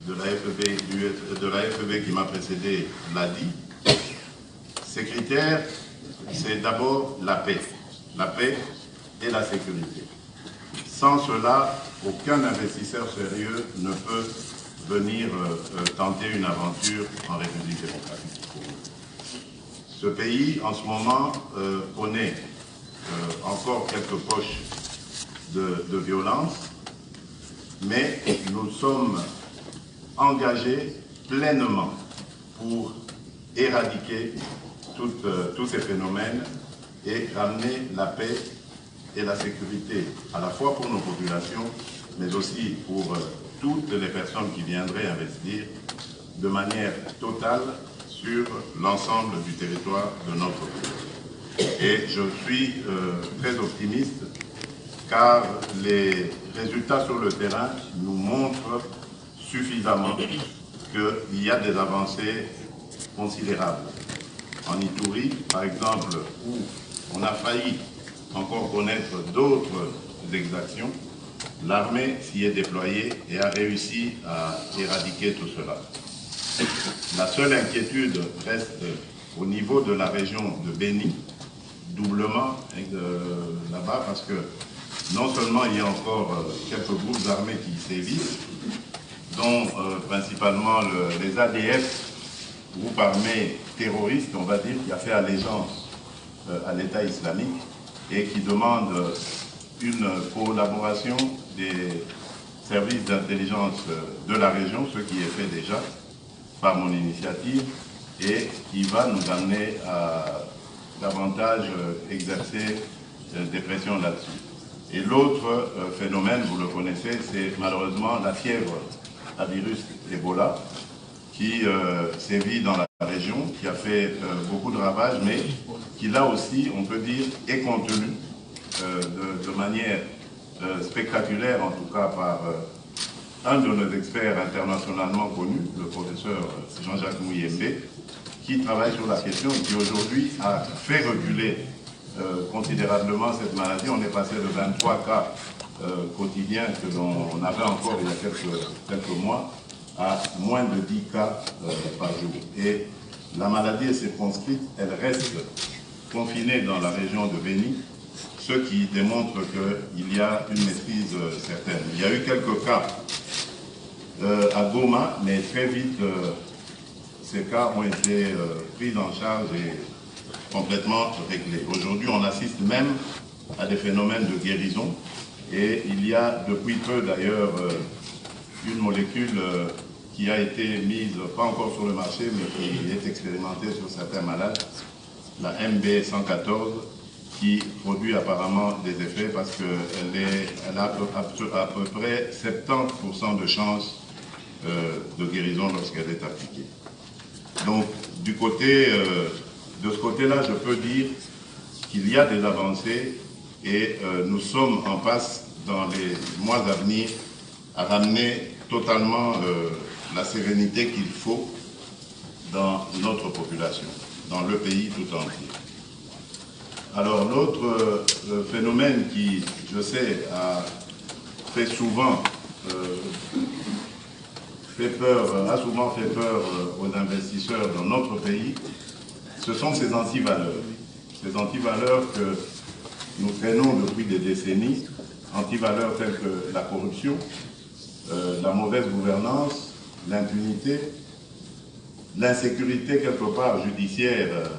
de la FEB qui m'a précédé l'a dit, ces critères, c'est d'abord la paix et la sécurité. Sans cela, aucun investisseur sérieux ne peut venir tenter une aventure en République démocratique du Congo. Ce pays, en ce moment, connaît encore quelques poches de violence, mais nous sommes engagés pleinement pour éradiquer tous ces phénomènes et ramener la paix et la sécurité, à la fois pour nos populations, mais aussi pour toutes les personnes qui viendraient investir de manière totale sur l'ensemble du territoire de notre pays. Et je suis très optimiste car les résultats sur le terrain nous montrent suffisamment qu'il y a des avancées considérables. En Ituri, par exemple, où on a failli encore connaître d'autres exactions, l'armée s'y est déployée et a réussi à éradiquer tout cela. La seule inquiétude reste au niveau de la région de Béni, doublement là-bas, parce que non seulement il y a encore quelques groupes armés qui sévissent, dont principalement les ADF, groupe armé terroriste, on va dire, qui a fait allégeance à l'État islamique et qui demande une collaboration des services d'intelligence de la région, ce qui est fait déjà par mon initiative, et qui va nous amener à davantage exercer des pressions là-dessus. Et l'autre phénomène, vous le connaissez, c'est malheureusement la fièvre à virus Ebola, qui sévit dans la région, qui a fait beaucoup de ravages, mais qui là aussi, on peut dire, est contenu de manière spectaculaire, en tout cas par un de nos experts internationalement connus, le professeur Jean-Jacques Mouyembe, qui travaille sur la question et qui aujourd'hui a fait reculer considérablement cette maladie. On est passé de 23 cas quotidiens que l'on avait encore il y a quelques mois à moins de 10 cas par jour. Et la maladie est circonscrite, elle reste confinée dans la région de Béni, ce qui démontre qu'il y a une maîtrise certaine. Il y a eu quelques cas à Goma, mais très vite, ces cas ont été pris en charge et complètement réglés. Aujourd'hui, on assiste même à des phénomènes de guérison et il y a depuis peu d'ailleurs une molécule qui a été mise, pas encore sur le marché, mais qui est expérimentée sur certains malades, la MB114, qui produit apparemment des effets parce qu'elle a à peu près 70% de chances de guérison lorsqu'elle est appliquée. Donc, de ce côté-là, je peux dire qu'il y a des avancées et nous sommes en passe, dans les mois à venir, à ramener totalement la sérénité qu'il faut dans notre population, dans le pays tout entier. Alors l'autre phénomène qui, je sais, a souvent fait peur aux investisseurs dans notre pays, ce sont ces antivaleurs. Ces antivaleurs que nous traînons depuis des décennies, antivaleurs telles que la corruption, la mauvaise gouvernance, l'impunité, l'insécurité quelque part judiciaire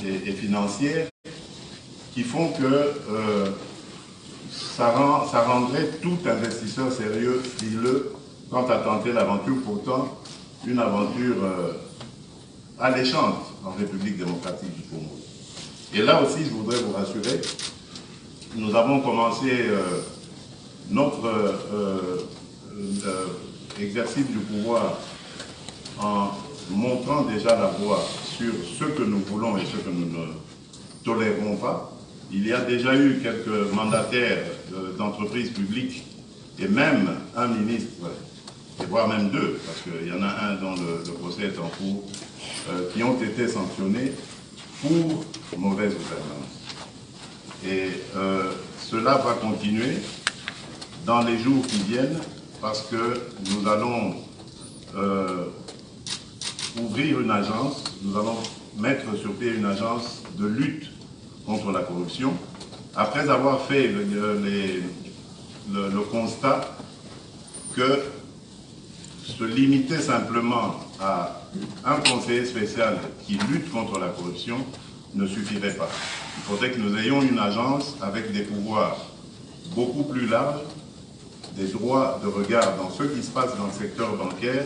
et financière, qui font que ça rendrait tout investisseur sérieux frileux quant à tenter l'aventure, pourtant une aventure alléchante en République démocratique du Congo. Et là aussi, je voudrais vous rassurer, nous avons commencé notre exercice du pouvoir en montrant déjà la voie sur ce que nous voulons et ce que nous ne tolérerons pas. Il y a déjà eu quelques mandataires d'entreprises publiques et même un ministre, et voire même deux, parce qu'il y en a un dont le procès est en cours, qui ont été sanctionnés pour mauvaise gouvernance. Et cela va continuer dans les jours qui viennent parce que nous allons ouvrir une agence, nous allons mettre sur pied une agence de lutte contre la corruption, après avoir fait le constat que se limiter simplement à un conseiller spécial qui lutte contre la corruption ne suffirait pas. Il faudrait que nous ayons une agence avec des pouvoirs beaucoup plus larges, des droits de regard dans ce qui se passe dans le secteur bancaire,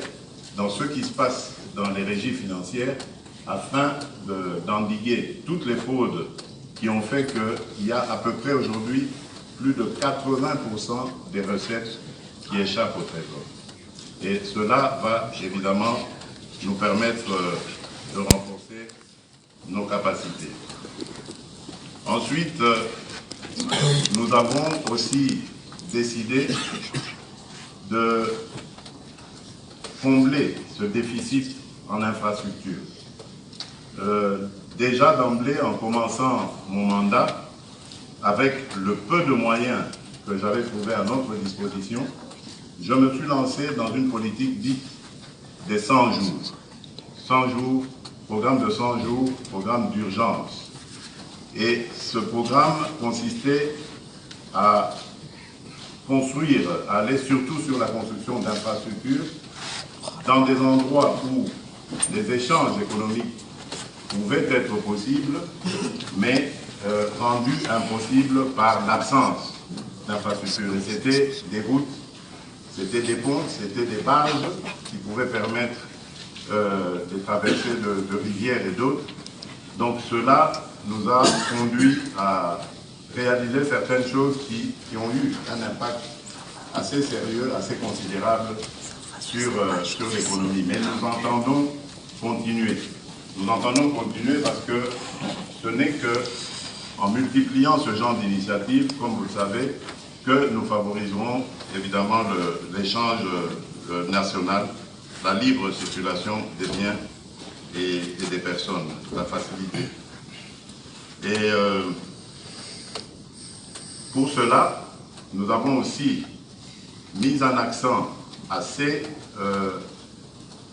dans ce qui se passe dans les régies financières, afin d'endiguer toutes les fraudes qui ont fait qu'il y a à peu près aujourd'hui plus de 80% des recettes qui échappent au Trésor. Et cela va évidemment nous permettre de renforcer nos capacités. Ensuite, nous avons aussi décidé de combler ce déficit en infrastructure. Déjà d'emblée, en commençant mon mandat, avec le peu de moyens que j'avais trouvé à notre disposition, je me suis lancé dans une politique dite des 100 jours. 100 jours, programme de 100 jours, programme d'urgence. Et ce programme consistait à construire, à aller surtout sur la construction d'infrastructures dans des endroits où les échanges économiques pouvaient être possibles, mais rendus impossibles par l'absence d'infrastructures. Et c'était des routes, c'était des ponts, c'était des barges qui pouvaient permettre des traversées de rivières et d'autres. Donc cela nous a conduit à réaliser certaines choses qui ont eu un impact assez sérieux, assez considérable sur l'économie. Mais nous entendons continuer. Nous entendons continuer parce que ce n'est qu'en multipliant ce genre d'initiatives, comme vous le savez, que nous favoriserons évidemment l'échange national, la libre circulation des biens et des personnes, la facilité. Et pour cela, nous avons aussi mis un accent assez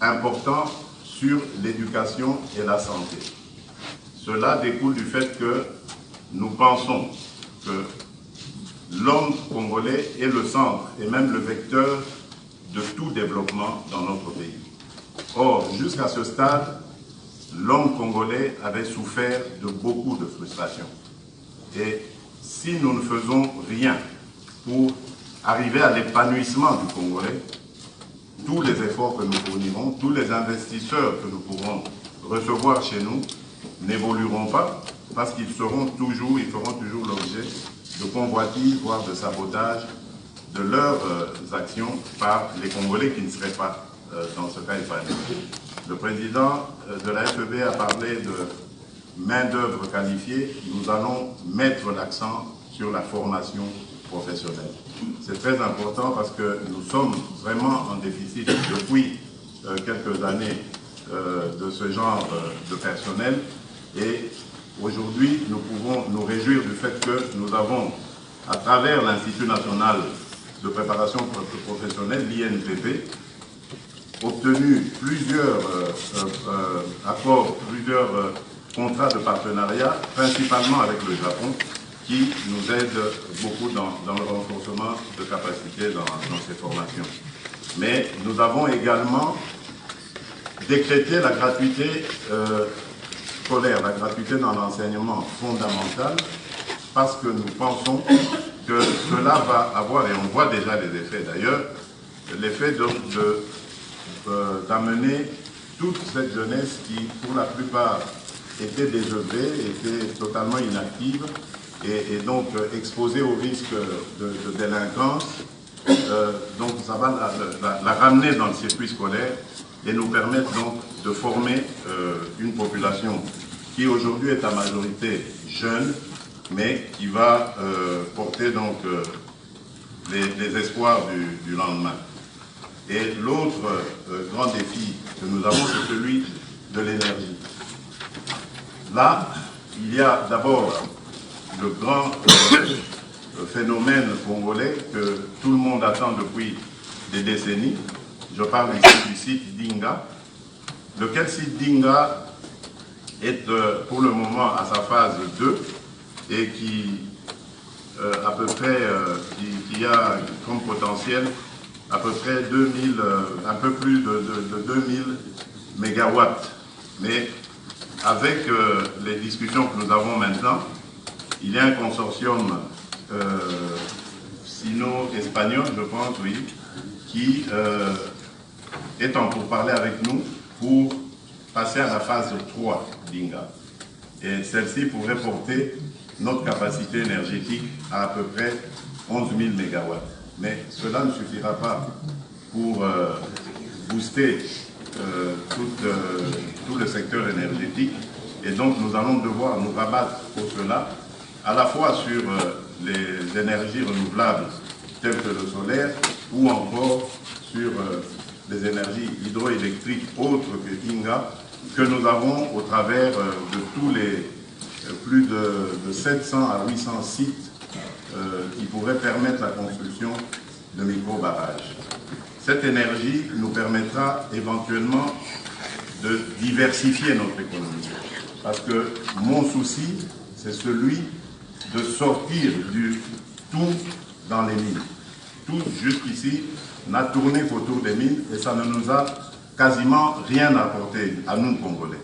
important sur l'éducation et la santé. Cela découle du fait que nous pensons que l'homme congolais est le centre et même le vecteur de tout développement dans notre pays. Or, jusqu'à ce stade, l'homme congolais avait souffert de beaucoup de frustrations. Et si nous ne faisons rien pour arriver à l'épanouissement du Congolais, tous les efforts que nous fournirons, tous les investisseurs que nous pourrons recevoir chez nous n'évolueront pas parce qu'ils feront toujours l'objet de convoitises, voire de sabotage de leurs actions par les Congolais qui ne seraient pas dans ce cas épanouis. Le président de la FEB a parlé de main-d'œuvre qualifiée. Nous allons mettre l'accent sur la formation professionnelle. C'est très important parce que nous sommes vraiment en déficit depuis quelques années de ce genre de personnel et aujourd'hui nous pouvons nous réjouir du fait que nous avons, à travers l'Institut national de préparation professionnelle, l'INPP, obtenu plusieurs accords, plusieurs contrats de partenariat, principalement avec le Japon, qui nous aide beaucoup dans le renforcement de capacités dans ces formations. Mais nous avons également décrété la gratuité scolaire, la gratuité dans l'enseignement fondamental, parce que nous pensons que cela va avoir, et on voit déjà les effets d'ailleurs, l'effet d'amener toute cette jeunesse qui, pour la plupart, était désœuvrée, était totalement inactive, et donc exposée au risque de délinquance. Donc ça va la ramener dans le circuit scolaire et nous permettre donc de former une population qui aujourd'hui est à majorité jeune, mais qui va porter donc les espoirs du lendemain. Et l'autre grand défi que nous avons, c'est celui de l'énergie. Là, il y a d'abord le grand phénomène congolais que tout le monde attend depuis des décennies. Je parle ici du site d'Inga, lequel site d'Inga est pour le moment à sa phase 2 et qui à peu près qui a comme potentiel à peu près 2000, un peu plus de 2000 mégawatts. Mais avec les discussions que nous avons maintenant, il y a un consortium sino-espagnol, je pense, oui, qui est en pourparlers avec nous pour passer à la phase 3 d'Inga. Et celle-ci pourrait porter notre capacité énergétique à peu près 11 000 mégawatts. Mais cela ne suffira pas pour booster tout le secteur énergétique. Et donc nous allons devoir nous rabattre pour cela, à la fois sur les énergies renouvelables telles que le solaire, ou encore sur les énergies hydroélectriques autres que Inga, que nous avons au travers de tous les plus de 700 à 800 sites qui pourraient permettre la construction de micro-barrages. Cette énergie nous permettra éventuellement de diversifier notre économie. Parce que mon souci, c'est celui de sortir du tout dans les mines. Tout jusqu'ici n'a tourné qu'autour des mines et ça ne nous a quasiment rien apporté à nous, Congolais.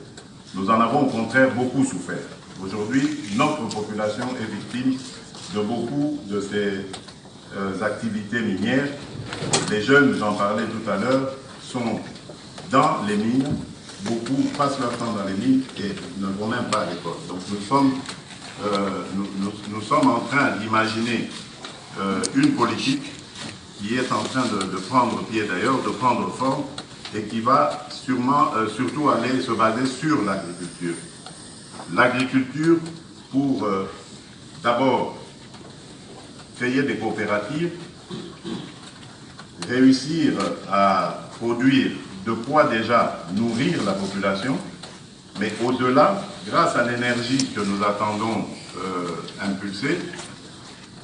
Nous en avons au contraire beaucoup souffert. Aujourd'hui, notre population est victime de beaucoup de ces activités minières. Les jeunes, j'en parlais tout à l'heure, sont dans les mines, beaucoup passent leur temps dans les mines et ne vont même pas à l'école. Donc nous sommes en train d'imaginer une politique qui est en train de prendre pied d'ailleurs, de prendre forme et qui va sûrement, surtout aller se baser sur l'agriculture. L'agriculture pour d'abord créer des coopératives, réussir à produire de quoi déjà nourrir la population, mais au-delà, grâce à l'énergie que nous attendons impulser,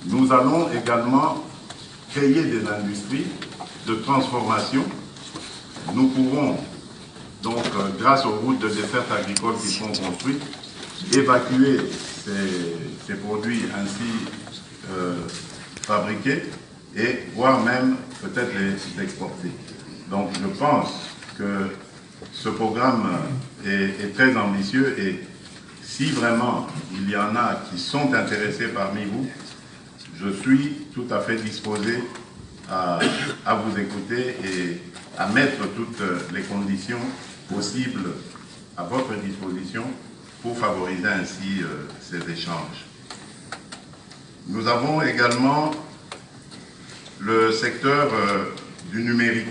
nous allons également créer des industries de transformation. Nous pourrons donc, grâce aux routes de desserte agricole qui sont construites, évacuer ces produits ainsi fabriqués et voire même peut-être les exporter. Donc je pense que ce programme est très ambitieux et si vraiment il y en a qui sont intéressés parmi vous, je suis tout à fait disposé à vous écouter et à mettre toutes les conditions possibles à votre disposition pour favoriser ainsi ces échanges. Nous avons également le secteur du numérique.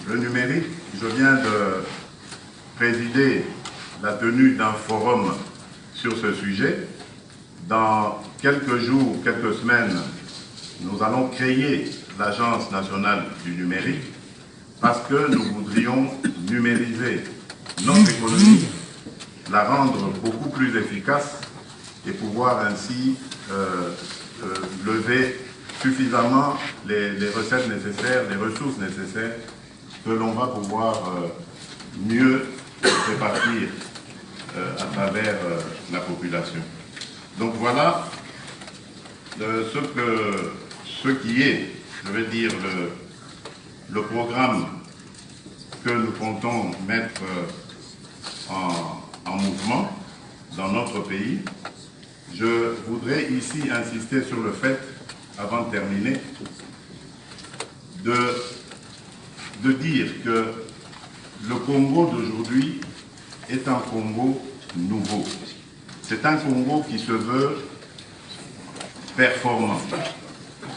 Le numérique, je viens de présider la tenue d'un forum sur ce sujet. Dans quelques jours, quelques semaines, nous allons créer l'Agence nationale du numérique parce que nous voudrions numériser notre économie, la rendre beaucoup plus efficace et pouvoir ainsi lever suffisamment les recettes nécessaires, les ressources nécessaires que l'on va pouvoir mieux répartir à travers la population. Donc voilà ce qui est, je vais dire, le programme que nous comptons mettre en mouvement dans notre pays. Je voudrais ici insister sur le fait, avant de terminer, de dire que le Congo d'aujourd'hui est un Congo nouveau. C'est un Congo qui se veut performant,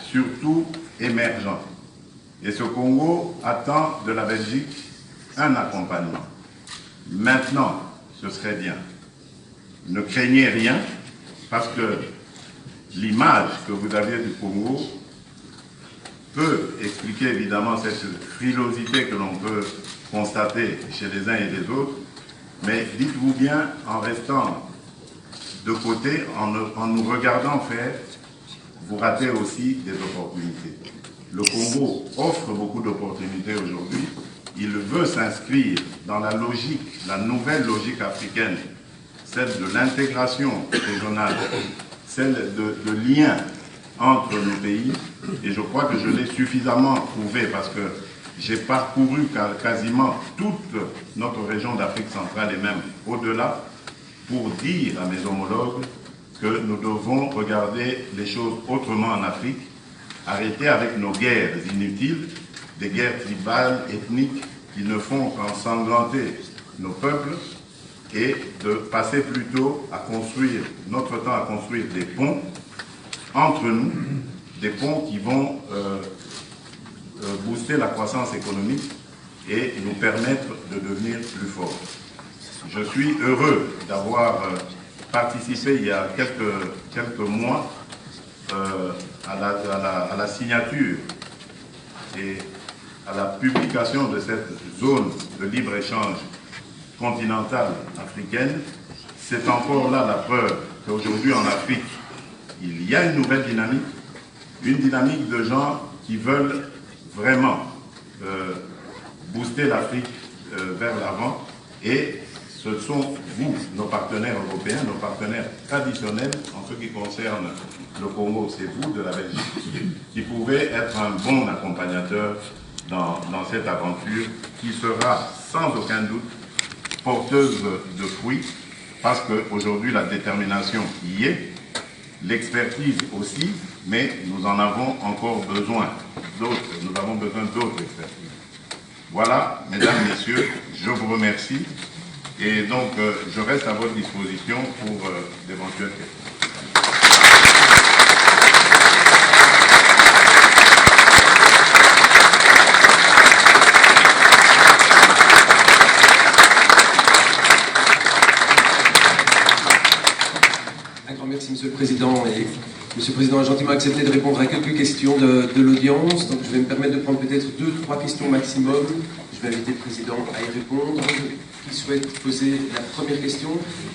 surtout émergent. Et ce Congo attend de la Belgique un accompagnement. Maintenant, ce serait bien. Ne craignez rien, parce que l'image que vous avez du Congo peut expliquer évidemment cette frilosité que l'on peut constater chez les uns et les autres, mais dites-vous bien, en restant de côté, en nous regardant faire, vous ratez aussi des opportunités. le Congo offre beaucoup d'opportunités aujourd'hui. Il veut s'inscrire dans la logique, la nouvelle logique africaine, celle de l'intégration régionale, celle de lien entre nos pays. Et je crois que je l'ai suffisamment prouvé parce que j'ai parcouru quasiment toute notre région d'Afrique centrale et même au-delà pour dire à mes homologues que nous devons regarder les choses autrement en Afrique, arrêter avec nos guerres inutiles, des guerres tribales, ethniques, qui ne font qu'ensanglanter nos peuples, et de passer plutôt à construire, notre temps à construire des ponts entre nous, des ponts qui vont booster la croissance économique et nous permettre de devenir plus forts. Je suis heureux d'avoir participé il y a quelques mois à la signature et à la publication de cette zone de libre-échange continentale africaine. C'est encore là la preuve qu'aujourd'hui en Afrique, il y a une nouvelle dynamique, une dynamique de gens qui veulent vraiment booster l'Afrique vers l'avant, et ce sont vous, nos partenaires européens, nos partenaires traditionnels, en ce qui concerne le Congo, c'est vous de la Belgique, qui pouvez être un bon accompagnateur dans cette aventure qui sera sans aucun doute porteuse de fruits, parce qu'aujourd'hui la détermination y est, l'expertise aussi, mais nous en avons encore besoin d'autres, nous avons besoin d'autres expertises. Voilà, mesdames, messieurs, je vous remercie, et donc je reste à votre disposition pour d'éventuelles questions. Merci Monsieur le Président. Et Monsieur le Président a gentiment accepté de répondre à quelques questions de l'audience. Donc je vais me permettre de prendre peut-être 2-3 questions maximum. Je vais inviter le Président à y répondre. Qui souhaite poser la première question?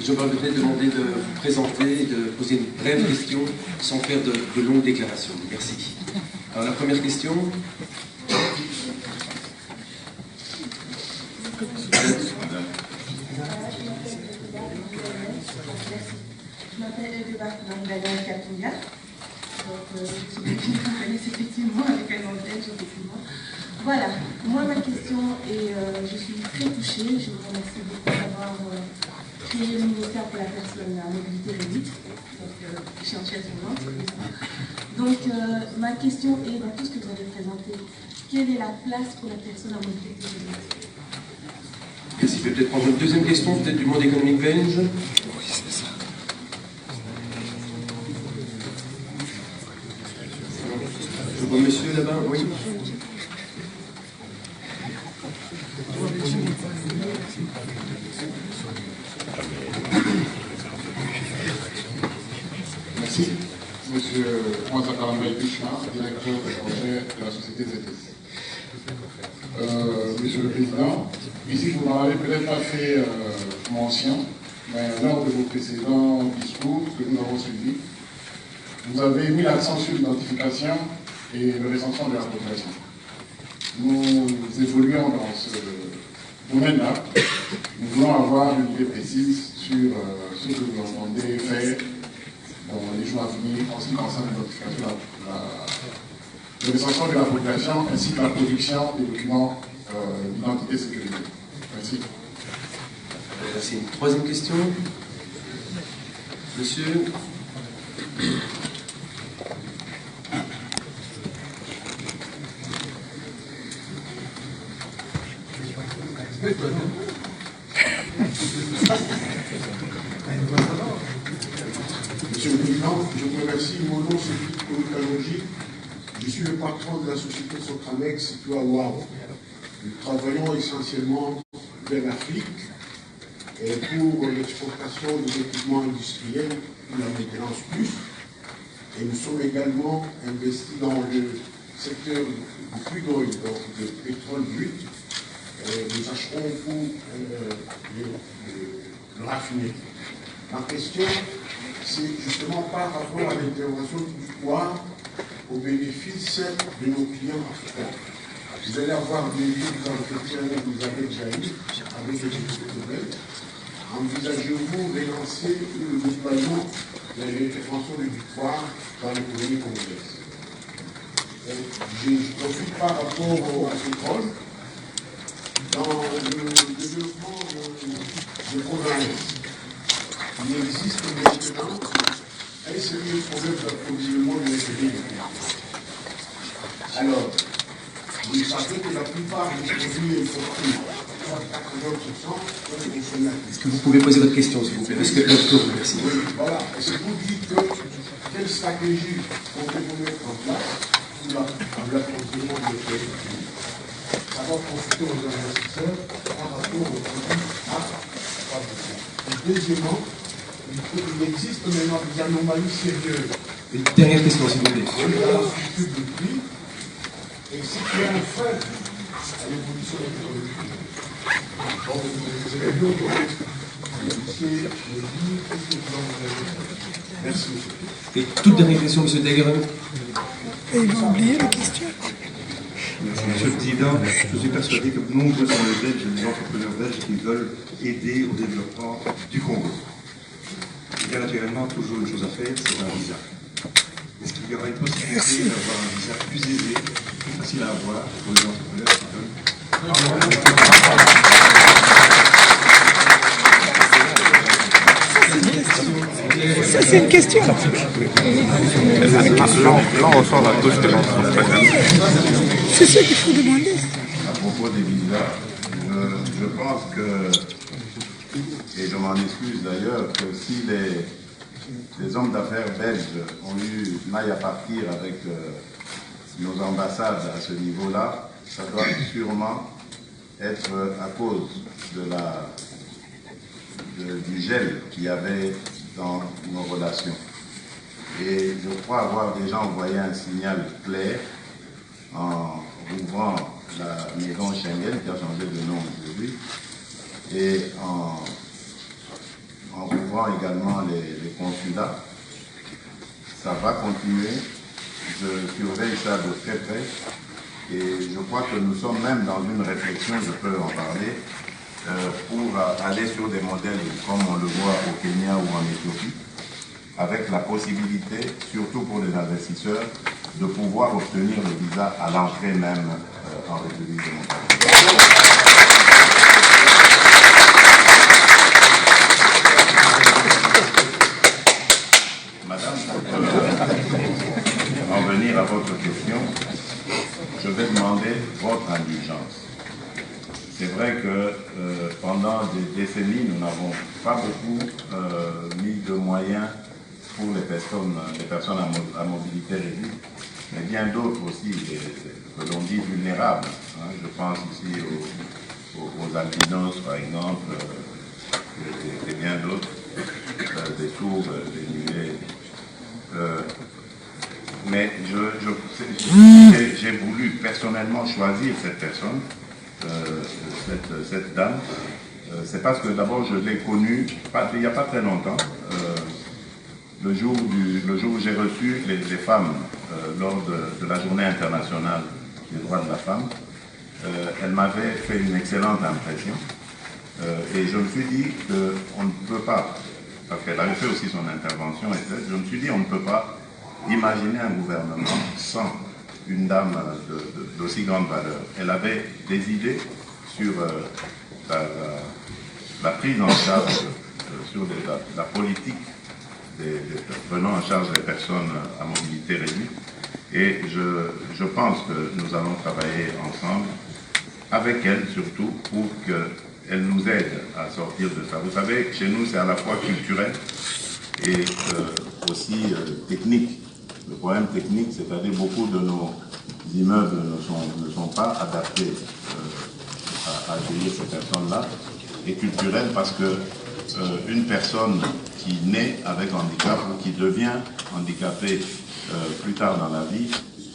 Je me permettrai de demander de vous présenter et de poser une brève question sans faire de longues déclarations. Merci. Alors la première question. Je m'appelle Marie-Valérie Katouya. Donc, je suis effectivement avec un nom belge, effectivement. Voilà, moi ma question est, je suis très touchée, je vous remercie beaucoup d'avoir créé le ministère pour la personne à mobilité réduite. Donc, je suis en chaise roulante. Donc, ma question est, dans tout ce que vous avez présenté, quelle est la place pour la personne à mobilité réduite? Merci, je vais peut-être prendre une deuxième question, peut-être du monde économique belge. Oui, c'est ça. Je vois monsieur là-bas, oui. Merci. Monsieur Moussa Karambay Bouchard, directeur de projet de la société ZS. Monsieur le Président, ici vous n'en avez peut-être pas fait mention, mais lors de vos précédents discours que nous avons suivis, vous avez mis l'accent sur l'identification et le recensement de la population. Nous évoluons dans ce domaine-là. Nous voulons avoir une idée précise sur ce que vous entendez faire dans les jours à venir en ce qui concerne l'identification, le recensement de la population ainsi que la production des documents d'identité sécurité. Merci. Merci. Une troisième question. Monsieur. Monsieur le Président, je vous remercie. Mon nom c'est Philippe Kalogi. Je suis le patron de la société Sotramex située à Ouav. Nous travaillons essentiellement vers l'Afrique et pour l'exportation des équipements industriels pour la maintenance plus. Et nous sommes également investis dans le secteur du crude oil, donc de pétrole brut. Nous acheterons pour le raffiner. Ma question, c'est justement par rapport à l'intervention du pouvoir au bénéfice de nos clients africains. Vous allez avoir des entretiens que vous avez déjà eu avec les autorités belges. Envisagez-vous relancer le déploiement de l'intervention du victoire dans l'économie congolaise? Je profite par rapport à ce rôle. Dans le développement de province, il existe maintenant un sérieux problème d'approvisionnement de l'économie. Alors, vous savez que la plupart des produits importés, 80%, est-ce que vous pouvez poser votre question, s'il vous plaît? Parce que merci. Oui, voilà. Est-ce que vous dites que quelle stratégie comptez-vous mettre en place pour l'approvisionnement de l'économie? Ça va profiter aux investisseurs par rapport aux produits à fabriquer. Et deuxièmement, il existe maintenant des anomalies sérieuses. Une dernière question, s'il vous plaît. Dans la structure de prix, et c'est qu'il y a un frein à l'évolution économique. Donc, vous avez d'autres merci. Et toute dernière question, M. Deguerin. Et il va oublier la question. Monsieur le Président, je suis persuadé que nombreux sont les Belges et les entrepreneurs belges qui veulent aider au développement du Congo. Il y a naturellement toujours une chose à faire, c'est un visa. Est-ce qu'il y aura une possibilité d'avoir un visa plus aisé, plus facile à avoir pour les entrepreneurs qui veulent Ça, c'est une question. Là, on ressort la touche de l'entrepreneur. C'est ça qu'il faut demander. À propos des visas, je pense que, et je m'en excuse d'ailleurs, que si les hommes d'affaires belges ont eu maille à partir avec nos ambassades à ce niveau-là, ça doit sûrement être à cause du gel qu'il y avait dans nos relations. Et je crois avoir déjà envoyé un signal clair en ouvrant la maison Schengen, qui a changé de nom aujourd'hui, et en ouvrant également les consulats. Ça va continuer. Je surveille ça de très près. Et je crois que nous sommes même dans une réflexion, je peux en parler, pour aller sur des modèles comme on le voit au Kenya ou en Éthiopie, avec la possibilité, surtout pour les investisseurs, de pouvoir obtenir le visa à l'entrée même en République démocratique. Madame, pour en venir à votre question, je vais demander votre indulgence. C'est vrai que pendant des décennies, nous n'avons pas beaucoup mis de moyens pour les personnes à mobilité réduite, mais bien d'autres aussi, que l'on dit vulnérables. Hein. Je pense ici aux albinos, par exemple, et bien d'autres, des sourds, des muets. Mais j'ai voulu personnellement choisir cette personne, cette dame. C'est parce que d'abord je l'ai connue il n'y a pas très longtemps, le jour où j'ai reçu les femmes lors de la journée internationale des droits de la femme. Elle m'avait fait une excellente impression et je me suis dit qu'on ne peut pas, parce qu'elle avait fait aussi son intervention, je me suis dit on ne peut pas imaginer un gouvernement sans une dame d'aussi grande valeur. Elle avait des idées sur la prise en charge, sur la politique prenant en charge les personnes à mobilité réduite. Et je pense que nous allons travailler ensemble, avec elle surtout, pour qu'elle nous aide à sortir de ça. Vous savez, chez nous, c'est à la fois culturel et aussi technique. Le problème technique, c'est-à-dire beaucoup de nos immeubles ne sont pas adaptés à accueillir ces personnes-là, et culturel parce que une personne qui naît avec handicap ou qui devient handicapée plus tard dans la vie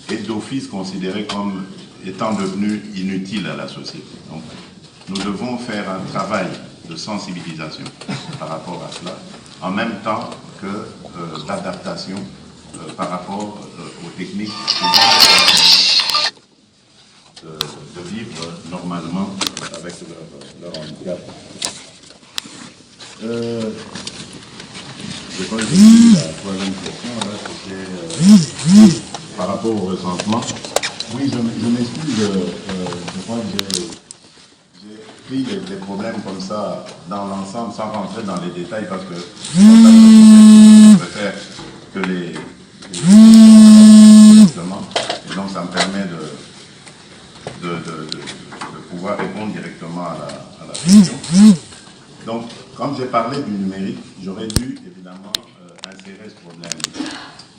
est d'office considérée comme étant devenue inutile à la société. Donc, nous devons faire un travail de sensibilisation par rapport à cela, en même temps que l'adaptation par rapport aux techniques de vivre normalement avec leur handicap. Je crois que la troisième question, c'était par rapport au recensement. Oui, je m'excuse, je crois que j'ai pris des problèmes comme ça dans l'ensemble sans rentrer dans les détails parce que je préfère que les directement, et donc ça me permet de pouvoir répondre directement à la question. Donc, quand j'ai parlé du numérique, j'aurais dû évidemment insérer ce problème.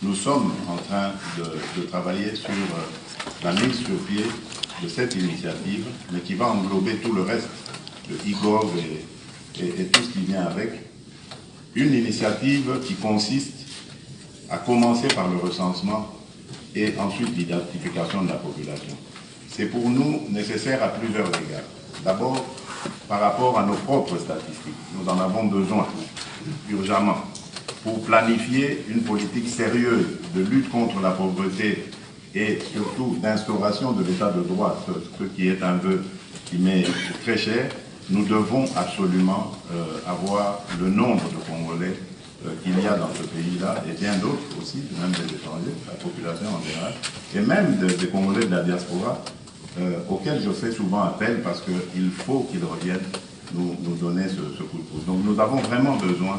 Nous sommes en train de travailler sur la mise sur pied de cette initiative, mais qui va englober tout le reste de e-gov et tout ce qui vient avec. Une initiative qui consiste à commencer par le recensement et ensuite l'identification de la population. C'est pour nous nécessaire à plusieurs égards. D'abord, par rapport à nos propres statistiques. Nous en avons besoin, urgemment, pour planifier une politique sérieuse de lutte contre la pauvreté et surtout d'instauration de l'état de droit, ce qui est un vœu qui m'est très cher. Nous devons absolument avoir le nombre de Congolais qu'il y a dans ce pays-là, et bien d'autres aussi, même des étrangers, la population en général, et même des Congolais de la diaspora, auxquels je fais souvent appel parce qu'il faut qu'ils reviennent nous donner ce coup de pouce. Donc nous avons vraiment besoin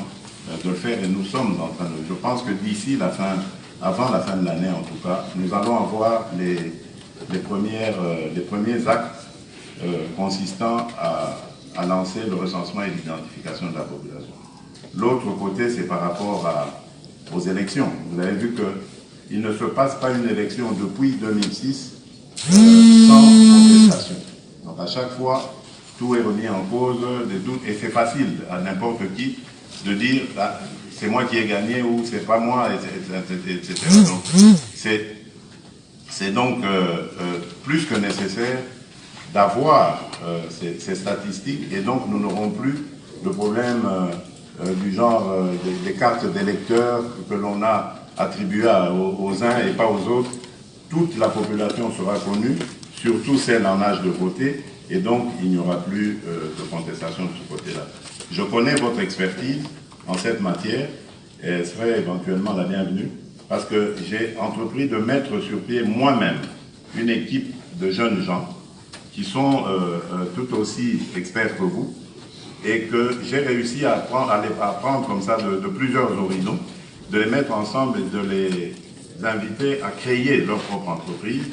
de le faire et nous sommes en train de... Je pense que d'ici la fin, avant la fin de l'année en tout cas, nous allons avoir les premiers actes consistant à lancer le recensement et l'identification de la population. L'autre côté, c'est par rapport aux élections. Vous avez vu qu'il ne se passe pas une élection depuis 2006 sans contestation. Donc à chaque fois, tout est remis en cause, des doutes, et c'est facile à n'importe qui de dire ah, c'est moi qui ai gagné ou c'est pas moi, etc. Donc c'est donc plus que nécessaire d'avoir ces statistiques, et donc nous n'aurons plus de problème du genre des cartes d'électeurs que l'on a attribuées aux uns et pas aux autres. Toute la population sera connue, surtout celle en âge de voter, et donc il n'y aura plus de contestation de ce côté-là. Je connais votre expertise en cette matière, et elle serait éventuellement la bienvenue, parce que j'ai entrepris de mettre sur pied moi-même une équipe de jeunes gens qui sont tout aussi experts que vous, et que j'ai réussi à prendre comme ça de plusieurs horizons, de les mettre ensemble et de les inviter à créer leur propre entreprise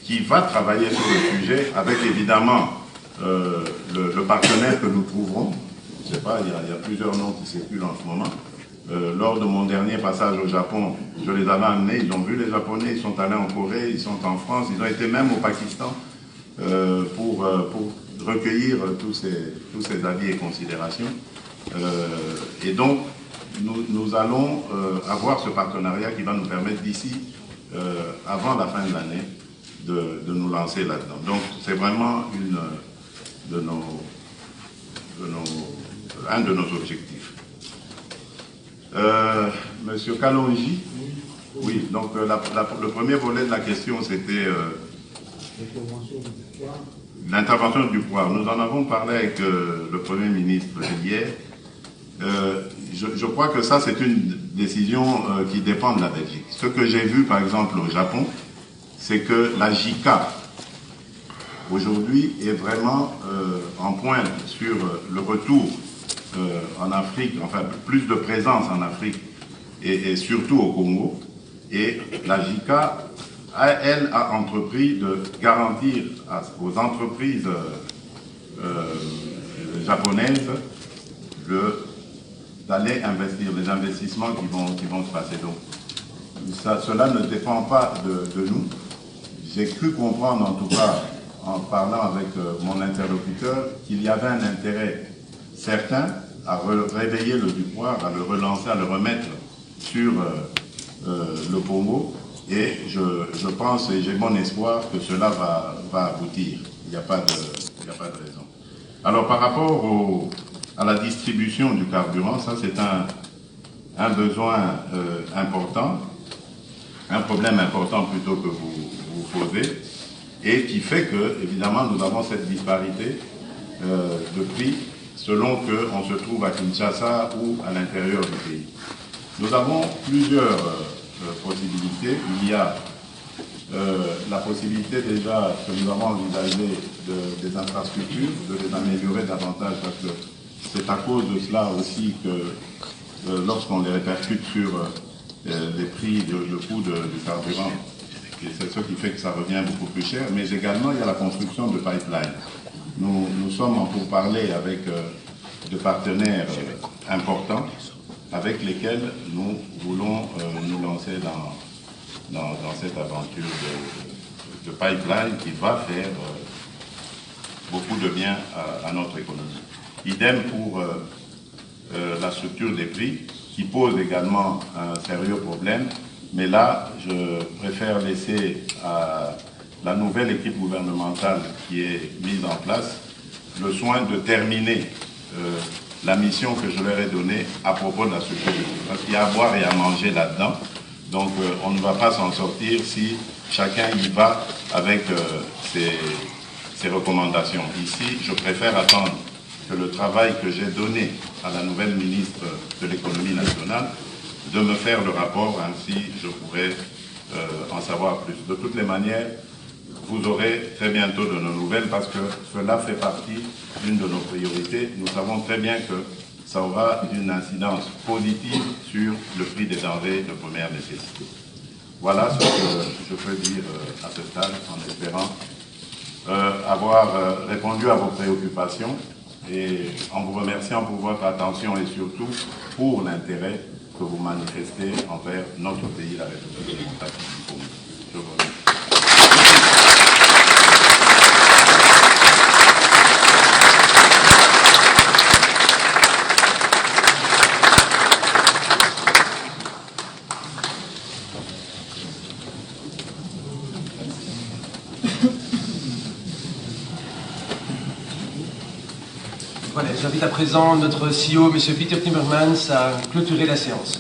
qui va travailler sur le sujet avec évidemment le partenaire que nous trouverons. Je ne sais pas, il y a plusieurs noms qui circulent en ce moment. Lors de mon dernier passage au Japon, je les avais amenés, ils ont vu les Japonais, ils sont allés en Corée, ils sont en France, ils ont été même au Pakistan pour recueillir tous ces avis et considérations. Et donc, nous allons avoir ce partenariat qui va nous permettre d'ici, avant la fin de l'année, de nous lancer là-dedans. Donc, c'est vraiment un de nos objectifs. Monsieur Kalonji, oui, donc le premier volet de la question, c'était l'intervention du pouvoir. Nous en avons parlé avec le Premier ministre hier. Je crois que ça, c'est une décision qui dépend de la Belgique. Ce que j'ai vu, par exemple, au Japon, c'est que la JICA, aujourd'hui, est vraiment en pointe sur le retour en Afrique, enfin, plus de présence en Afrique et surtout au Congo. Et la JICA, elle, a entrepris de garantir aux entreprises japonaises d'aller investir, les investissements qui vont se passer. Donc, cela ne dépend pas de nous. J'ai cru comprendre, en tout cas, en parlant avec mon interlocuteur, qu'il y avait un intérêt certain à réveiller le Dupoir, à le relancer, à le remettre sur le Congo. Et je pense et j'ai bon espoir que cela va aboutir. Il n'y a pas de raison. Alors, par rapport à la distribution du carburant, ça c'est un besoin important. un problème important plutôt que vous posez, et qui fait que, évidemment, nous avons cette disparité de prix selon qu'on se trouve à Kinshasa ou à l'intérieur du pays. Nous avons plusieurs possibilités. Il y a la possibilité déjà que nous avons envisagé des infrastructures, de les améliorer davantage, parce que c'est à cause de cela aussi que lorsqu'on les répercute sur les prix, le coût du carburant, c'est ce qui fait que ça revient beaucoup plus cher, mais également il y a la construction de pipelines. Nous sommes en pourparlers avec de partenaires importants avec lesquels nous voulons nous lancer dans cette aventure de pipeline qui va faire beaucoup de bien à notre économie. Idem pour la structure des prix, qui pose également un sérieux problème, mais là, je préfère laisser à la nouvelle équipe gouvernementale qui est mise en place le soin de terminer la mission que je leur ai donnée à propos de la structure des prix. Parce qu'il y a à boire et à manger là-dedans. Donc on ne va pas s'en sortir si chacun y va avec ses recommandations. Ici, je préfère attendre que le travail que j'ai donné à la nouvelle ministre de l'économie nationale, de me faire le rapport, ainsi je pourrai en savoir plus. De toutes les manières, vous aurez très bientôt de nos nouvelles parce que cela fait partie d'une de nos priorités. Nous savons très bien que ça aura une incidence positive sur le prix des denrées de première nécessité. Voilà ce que je peux dire à ce stade, en espérant avoir répondu à vos préoccupations et en vous remerciant pour votre attention et surtout pour l'intérêt que vous manifestez envers notre pays, la République démocratique du Congo. Je vous remercie. Voilà, j'invite à présent notre CEO, M. Peter Timmermans, à clôturer la séance.